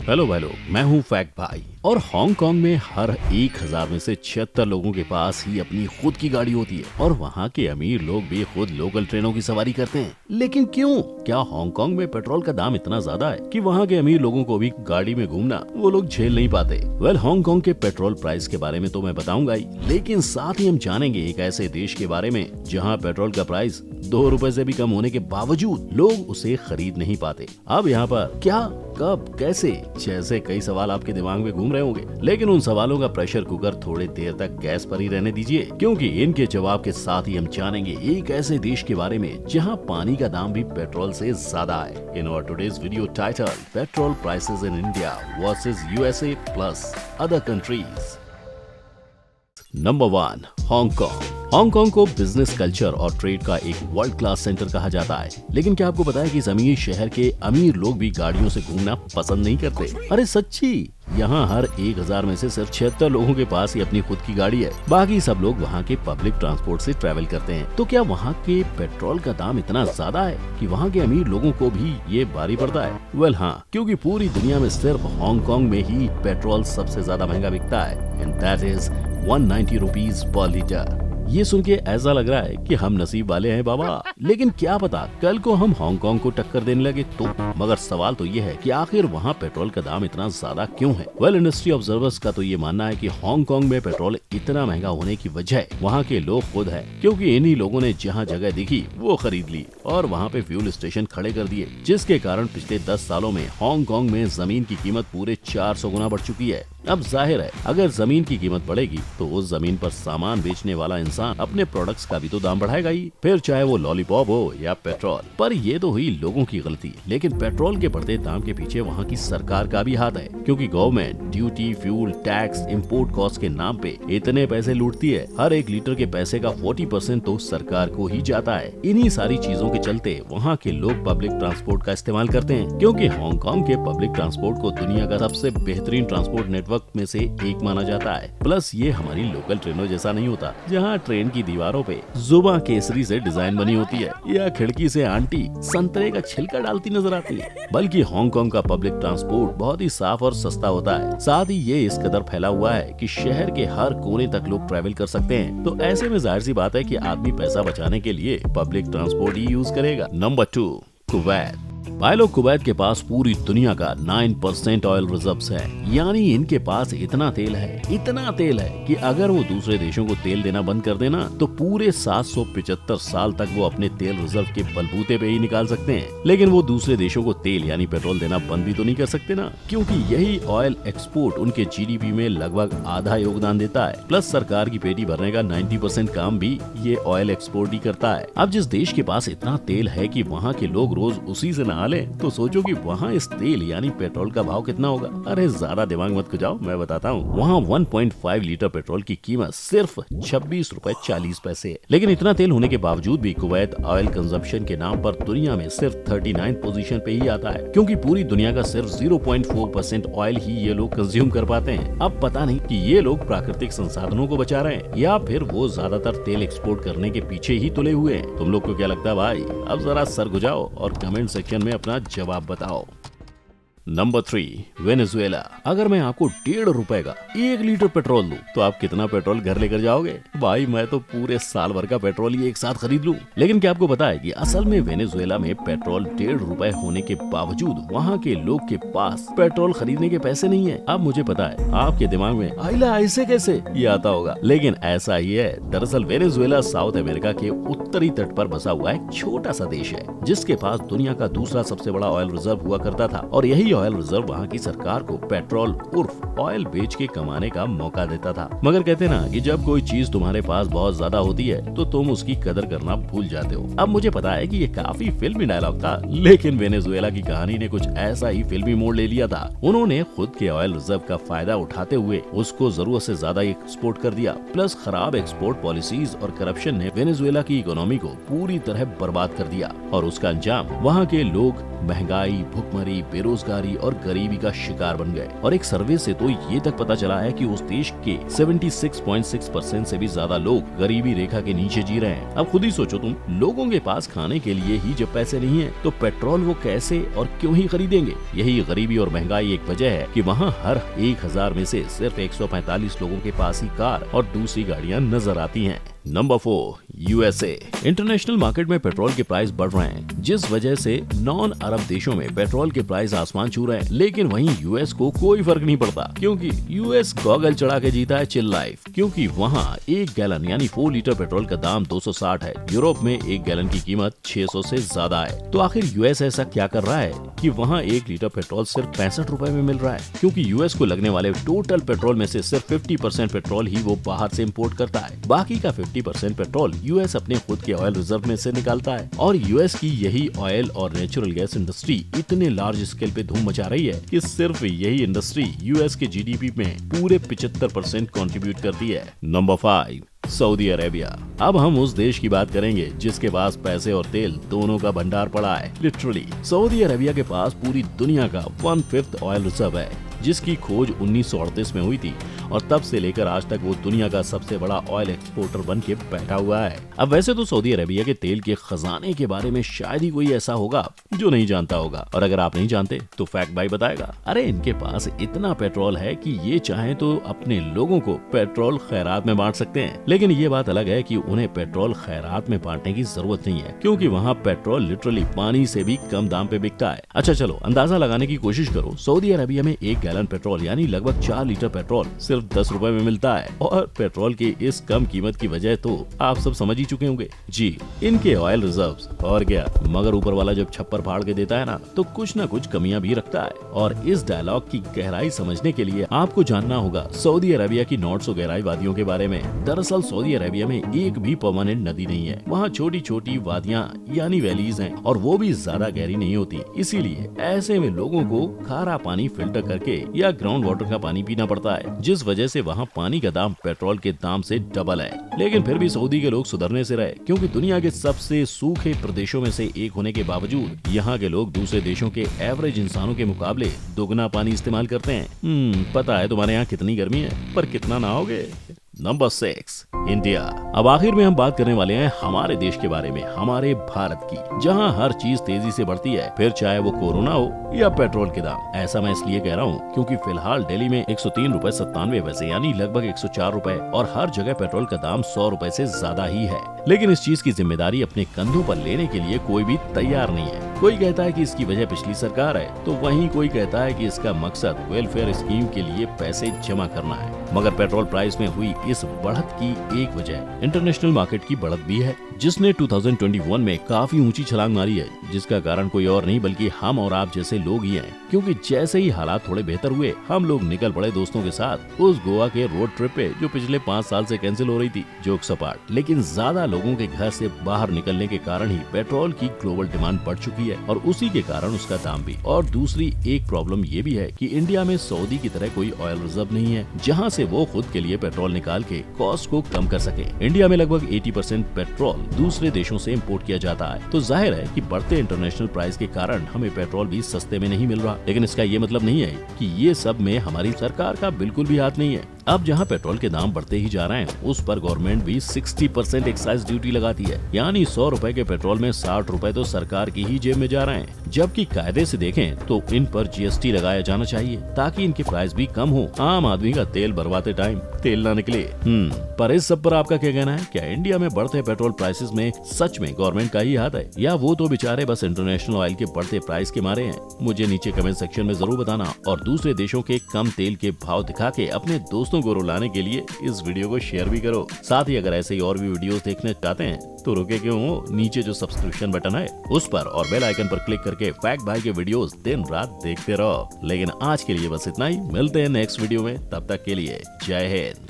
Hello भाई, मैं हूँ फैक्ट भाई। और हांगकांग में हर 1000 में से 76 लोगों के पास ही अपनी खुद की गाड़ी होती है और वहाँ के अमीर लोग भी खुद लोकल ट्रेनों की सवारी करते हैं। लेकिन क्यों? क्या हांगकांग में पेट्रोल का दाम इतना ज्यादा है कि वहाँ के अमीर लोगों को भी गाड़ी में घूमना वो लोग झेल नहीं पाते? वेल, हांगकांग के पेट्रोल प्राइस के बारे में तो मैं बताऊंगा ही, लेकिन साथ ही हम जानेंगे एक ऐसे देश के बारे में जहाँ पेट्रोल का प्राइस 2 रुपए से भी कम होने के बावजूद लोग उसे खरीद नहीं पाते। अब यहाँ पर क्या, कब, कैसे जैसे कई सवाल आपके दिमाग में घूम रहे होंगे, लेकिन उन सवालों का प्रेशर कुकर थोड़ी देर तक गैस पर ही रहने दीजिए, क्योंकि इनके जवाब के साथ ही हम जानेंगे एक ऐसे देश के बारे में जहां पानी का दाम भी पेट्रोल से ज्यादा है। In our today's video title, petrol prices in India versus USA plus other countries. Number 1, Hong Kong. Hong Kong को बिजनेस कल्चर और ट्रेड का एक वर्ल्ड क्लास सेंटर कहा जाता है, लेकिन क्या आपको पता है कि इस अमीर शहर के अमीर लोग भी गाड़ियों से घूमना पसंद नहीं करते? अरे सच्ची, यहाँ हर 1000 में से सिर्फ 76 लोगों के पास ही अपनी खुद की गाड़ी है, बाकी सब लोग वहाँ के पब्लिक ट्रांसपोर्ट से ट्रैवल करते हैं। तो क्या वहाँ के पेट्रोल का दाम इतना ज्यादा है कि वहाँ के अमीर लोगों को भी ये भारी पड़ता है? वेल हाँ, क्योंकि पूरी दुनिया में सिर्फ हांगकांग में ही पेट्रोल सबसे ज्यादा महंगा बिकता है, and that is 190 rupees per litre. ये सुन के ऐसा लग रहा है कि हम नसीब वाले हैं बाबा, लेकिन क्या पता कल को हम हांगकांग को टक्कर देने लगे तो। मगर सवाल तो ये है कि आखिर वहाँ पेट्रोल का दाम इतना ज्यादा क्यों है? वेल, इंडस्ट्री ऑब्जर्वर्स का तो ये मानना है कि हांगकांग में पेट्रोल इतना महंगा होने की वजह वहाँ के लोग खुद है, क्योंकि इन्हीं लोगों ने जहाँ जगह दिखी वो खरीद ली और वहाँ पे फ्यूल स्टेशन खड़े कर दिए, जिसके कारण पिछले 10 सालों में हांगकांग में जमीन की कीमत पूरे 400 गुना बढ़ चुकी है। अब जाहिर है, अगर जमीन की कीमत बढ़ेगी तो उस जमीन पर सामान बेचने वाला इंसान अपने प्रोडक्ट्स का भी तो दाम बढ़ाएगा ही, फिर चाहे वो लॉलीपॉप हो या पेट्रोल। पर ये तो हुई लोगों की गलती, लेकिन पेट्रोल के बढ़ते दाम के पीछे वहाँ की सरकार का भी हाथ है, क्योंकि government duty, fuel tax, import cost के नाम पे इतने पैसे लूटती है। हर 1 लीटर के पैसे का 40% तो सरकार को ही जाता है। इन्हीं सारी चीजों के चलते वहाँ के लोग पब्लिक ट्रांसपोर्ट का इस्तेमाल करते हैं, क्योंकि हांगकांग के पब्लिक ट्रांसपोर्ट को दुनिया का सबसे बेहतरीन ट्रांसपोर्ट नेटवर्क में से एक माना जाता है। प्लस ये हमारी लोकल ट्रेनों जैसा नहीं होता, जहाँ ट्रेन की दीवारों पे जुबां केसरी से डिजाइन बनी होती है या खिड़की से आंटी संतरे का छिलका डालती नजर आती है, बल्कि हांगकांग का पब्लिक ट्रांसपोर्ट बहुत ही साफ और सस्ता होता है। साथ ही ये इस कदर फैला हुआ है कि शहर के हर कोने तक लोग ट्रैवल कर सकते हैं। तो ऐसे में जाहिर सी बात है कि आदमी पैसा बचाने के लिए पब्लिक ट्रांसपोर्ट ही यूज करेगा। Number 2, Kuwait. भाई लोग, कुवैत के पास पूरी दुनिया का 9% ऑयल रिजर्व्स है, यानी इनके पास इतना तेल है कि अगर वो दूसरे देशों को तेल देना बंद कर देना तो पूरे 775 साल तक वो अपने तेल रिजर्व के बलबूते पे ही निकाल सकते हैं। लेकिन वो दूसरे देशों को तेल यानी पेट्रोल देना बंद भी तो नहीं कर सकते ना, क्योंकि यही ऑयल एक्सपोर्ट उनके जीडीपी में लगभग आधा योगदान देता है। प्लस सरकार की पेटी भरने का 90% काम भी ये ऑयल एक्सपोर्ट ही करता है। अब जिस देश के पास इतना तेल है कि वहाँ के लोग रोज उसी से नहा ले, तो सोचो कि वहाँ इस तेल यानी पेट्रोल का भाव कितना होगा। अरे ज्यादा दिमाग मत खजाओ, मैं बताता हूँ। वहाँ 1.5 लीटर पेट्रोल की कीमत सिर्फ 26 रुपए 40 पैसे है। लेकिन इतना तेल होने के बावजूद भी कुवैत ऑयल कंजम्पशन के नाम पर दुनिया में सिर्फ 39 पोजीशन पे ही आता है, क्योंकि पूरी दुनिया का सिर्फ 0.4% ऑयल ही ये लोग कंज्यूम कर पाते हैं। अब पता नहीं कि ये लोग प्राकृतिक संसाधनों को बचा रहे हैं या फिर वो ज्यादातर तेल एक्सपोर्ट करने के पीछे ही तुले हुए हैं। तुम लोग को क्या लगता है भाई? अब जरा सर गुजाओ और कमेंट सेक्शन में अपना जवाब बताओ। Number 3, Venezuela. अगर मैं आपको 1.5 रुपए का 1 लीटर पेट्रोल दूं, तो आप कितना पेट्रोल घर लेकर जाओगे? भाई मैं तो पूरे साल भर का पेट्रोल ही एक साथ खरीद लूं। लेकिन क्या आपको पता है कि असल में वेनेजुएला में पेट्रोल 1.5 रुपए होने के बावजूद वहाँ के लोग के पास पेट्रोल खरीदने के पैसे नहीं है। अब मुझे पता है आपके दिमाग में आइला ऐसे कैसे ये आता होगा, लेकिन ऐसा ही है। दरअसल वेनेजुएला साउथ अमेरिका के उत्तरी तट पर बसा हुआ एक छोटा सा देश है, जिसके पास दुनिया का दूसरा सबसे बड़ा ऑयल रिजर्व हुआ करता था, और यही ऑयल रिजर्व वहाँ की सरकार को पेट्रोल उर्फ ऑयल बेच के कमाने का मौका देता था। मगर कहते ना कि जब कोई चीज तुम्हारे पास बहुत ज्यादा होती है तो तुम उसकी कदर करना भूल जाते हो। अब मुझे पता है कि ये काफी फिल्मी डायलॉग था, लेकिन वेनेजुएला की कहानी ने कुछ ऐसा ही फिल्मी मोड़ ले लिया था। उन्होंने खुद के ऑयल रिजर्व का फायदा उठाते हुए उसको जरूरत से ज्यादा एक्सपोर्ट कर दिया। प्लस खराब एक्सपोर्ट पॉलिसीज और करप्शन ने वेनेजुएला की इकोनॉमी को पूरी तरह बर्बाद कर दिया, और उसका अंजाम वहाँ के लोग महंगाई, भुखमरी, बेरोजगारी और गरीबी का शिकार बन गए। और एक सर्वे से तो ये तक पता चला है कि उस देश के 76.6% से भी ज्यादा लोग गरीबी रेखा के नीचे जी रहे हैं। अब खुद ही सोचो तुम, लोगों के पास खाने के लिए ही जब पैसे नहीं है तो पेट्रोल वो कैसे और क्यों ही खरीदेंगे। यही गरीबी और महंगाई एक वजह है कि वहाँ हर 1000 में से सिर्फ 145 लोगों के पास ही कार और दूसरी गाड़ियाँ नजर आती हैं। Number 4, USA. इंटरनेशनल मार्केट में पेट्रोल के प्राइस बढ़ रहे हैं, जिस वजह से नॉन अरब देशों में पेट्रोल के प्राइस आसमान छू रहे हैं। लेकिन वहीं यूएस को कोई फर्क नहीं पड़ता, क्योंकि यूएस गॉगल चढ़ा के जीता है चिल लाइफ। क्योंकि वहाँ 1 गैलन यानी 4 लीटर पेट्रोल का दाम 260 है। यूरोप में 1 गैलन की कीमत 600 से ज्यादा है। तो आखिर यूएस ऐसा क्या कर रहा है कि वहाँ 1 लीटर पेट्रोल सिर्फ 65 रुपए में मिल रहा है? क्योंकि यूएस को लगने वाले टोटल पेट्रोल में से सिर्फ 50% पेट्रोल ही वो बाहर से इम्पोर्ट करता है। बाकी का 50% पेट्रोल यूएस अपने खुद के ऑयल रिजर्व में से निकालता है। और यूएस की यही ऑयल और नेचुरल गैस इंडस्ट्री इतने लार्ज स्केल पे धूम मचा रही है कि सिर्फ यही इंडस्ट्री यूएस के जीडीपी में पूरे 75% कंट्रीब्यूट करती है। Number 5, Saudi Arabia. अब हम उस देश की बात करेंगे जिसके पास पैसे और तेल दोनों का भंडार पड़ा है। लिटरली सऊदी अरेबिया के पास पूरी दुनिया का 1/5 ऑयल रिजर्व है, जिसकी खोज 1938 में हुई थी और तब से लेकर आज तक वो दुनिया का सबसे बड़ा ऑयल एक्सपोर्टर बन के बैठा हुआ है। अब वैसे तो सऊदी अरेबिया के तेल के खजाने के बारे में शायद ही कोई ऐसा होगा जो नहीं जानता होगा, और अगर आप नहीं जानते तो फैक्ट भाई बताएगा। अरे इनके पास इतना पेट्रोल है कि ये चाहे तो अपने लोगों को पेट्रोल खैरात में बांट सकते हैं। लेकिन ये बात अलग है कि उन्हें पेट्रोल खैरात में बांटने की जरूरत नहीं है, क्योंकि वहाँ पेट्रोल लिटरली पानी से भी कम दाम पे बिकता है। अच्छा चलो अंदाजा लगाने की कोशिश करो, सऊदी अरेबिया में 1 गैलन पेट्रोल यानी लगभग 4 लीटर पेट्रोल सिर्फ 10 रुपए में मिलता है। और पेट्रोल की इस कम कीमत की वजह तो आप सब समझ ही चुके होंगे जी, इनके ऑयल रिजर्व्स। और क्या, मगर ऊपर वाला जब छप्पर फाड़ के देता है ना तो कुछ ना कुछ कमियां भी रखता है। और इस डायलॉग की गहराई समझने के लिए आपको जानना होगा सऊदी अरेबिया की नॉट सो गहराई वादियों के बारे में। दरअसल सऊदी अरेबिया में एक भी परमानेंट नदी नहीं है। वहाँ छोटी छोटी वादियाँ यानी वैलीज हैं, और वो भी ज्यादा गहरी नहीं होती। इसीलिए ऐसे में लोगों को खारा पानी फिल्टर करके या ग्राउंड वाटर का पानी पीना पड़ता है, जिस वजह से वहाँ पानी का दाम पेट्रोल के दाम से डबल है। लेकिन फिर भी सऊदी के लोग सुधरने से रहे, क्योंकि दुनिया के सबसे सूखे प्रदेशों में से एक होने के बावजूद यहाँ के लोग दूसरे देशों के एवरेज इंसानों के मुकाबले दोगुना पानी इस्तेमाल करते हैं। पता है तुम्हारे यहाँ कितनी गर्मी है, पर कितना नहाओगे। Number 6, India. अब आखिर में हम बात करने वाले हैं हमारे देश के बारे में, हमारे भारत की, जहां हर चीज तेजी से बढ़ती है, फिर चाहे वो कोरोना हो या पेट्रोल के दाम। ऐसा मैं इसलिए कह रहा हूं क्योंकि फिलहाल दिल्ली में 103 रुपए 97 पैसे यानी लगभग 104 रुपए, और हर जगह पेट्रोल का दाम 100 रुपए से ज्यादा ही है। लेकिन इस चीज की जिम्मेदारी अपने कंधों पर लेने के लिए कोई भी तैयार नहीं है। कोई कहता है कि इसकी वजह पिछली सरकार है, तो वहीं कोई कहता है कि इसका मकसद वेलफेयर स्कीम के लिए पैसे जमा करना है। मगर पेट्रोल प्राइस में हुई इस बढ़त की एक वजह इंटरनेशनल मार्केट की बढ़त भी है, जिसने 2021 में काफी ऊंची छलांग मारी है, जिसका कारण कोई और नहीं बल्कि हम और आप जैसे लोग ही हैं। क्योंकि जैसे ही हालात थोड़े बेहतर हुए, हम लोग निकल पड़े दोस्तों के साथ उस गोवा के रोड ट्रिप पे जो पिछले 5 साल से कैंसिल हो रही थी। जोक सपाट, लेकिन ज्यादा लोगों के घर से बाहर निकलने के कारण ही पेट्रोल की ग्लोबल डिमांड बढ़ चुकी है, और उसी के कारण उसका दाम भी। और दूसरी एक प्रॉब्लम ये भी है कि इंडिया में सऊदी की तरह कोई ऑयल रिजर्व नहीं है, जहाँ से वो खुद के लिए पेट्रोल निकाल के कॉस्ट को कम कर सके। इंडिया में लगभग 80% पेट्रोल दूसरे देशों से इंपोर्ट किया जाता है, तो जाहिर है कि बढ़ते इंटरनेशनल प्राइस के कारण हमें पेट्रोल भी सस्ते में नहीं मिल रहा। लेकिन इसका ये मतलब नहीं है कि ये सब में हमारी सरकार का बिल्कुल भी हाथ नहीं है। अब जहाँ पेट्रोल के दाम बढ़ते ही जा रहे हैं, उस पर गवर्नमेंट भी 60% एक्साइज ड्यूटी लगाती है, यानी 100 रुपए के पेट्रोल में 60 रुपए तो सरकार की ही जेब में जा रहे हैं। जबकि कायदे से देखें तो इन पर जीएसटी लगाया जाना चाहिए, ताकि इनके प्राइस भी कम हो, आम आदमी का तेल भरवाते टाइम तेल ना निकले। पर इस सब पर आपका क्या कहना है? क्या इंडिया में बढ़ते पेट्रोल प्राइसेस में सच में गवर्नमेंट का ही हाथ है, या वो तो बेचारे बस इंटरनेशनल ऑयल के बढ़ते प्राइस के मारे हैं? मुझे नीचे कमेंट सेक्शन में जरूर बताना, और दूसरे देशों के कम तेल के भाव दिखा के अपने दोस्तों को रुलाने के लिए इस वीडियो को शेयर भी करो। साथ ही अगर ऐसे ही और भी वीडियोस देखना चाहते हैं तो रुके क्यों हो, नीचे जो सब्सक्रिप्शन बटन है उस पर और बेल आइकन पर क्लिक करके फैक्ट भाई के वीडियोस दिन रात देखते रहो। लेकिन आज के लिए बस इतना ही, मिलते हैं नेक्स्ट वीडियो में, तब तक के लिए जय हिंद।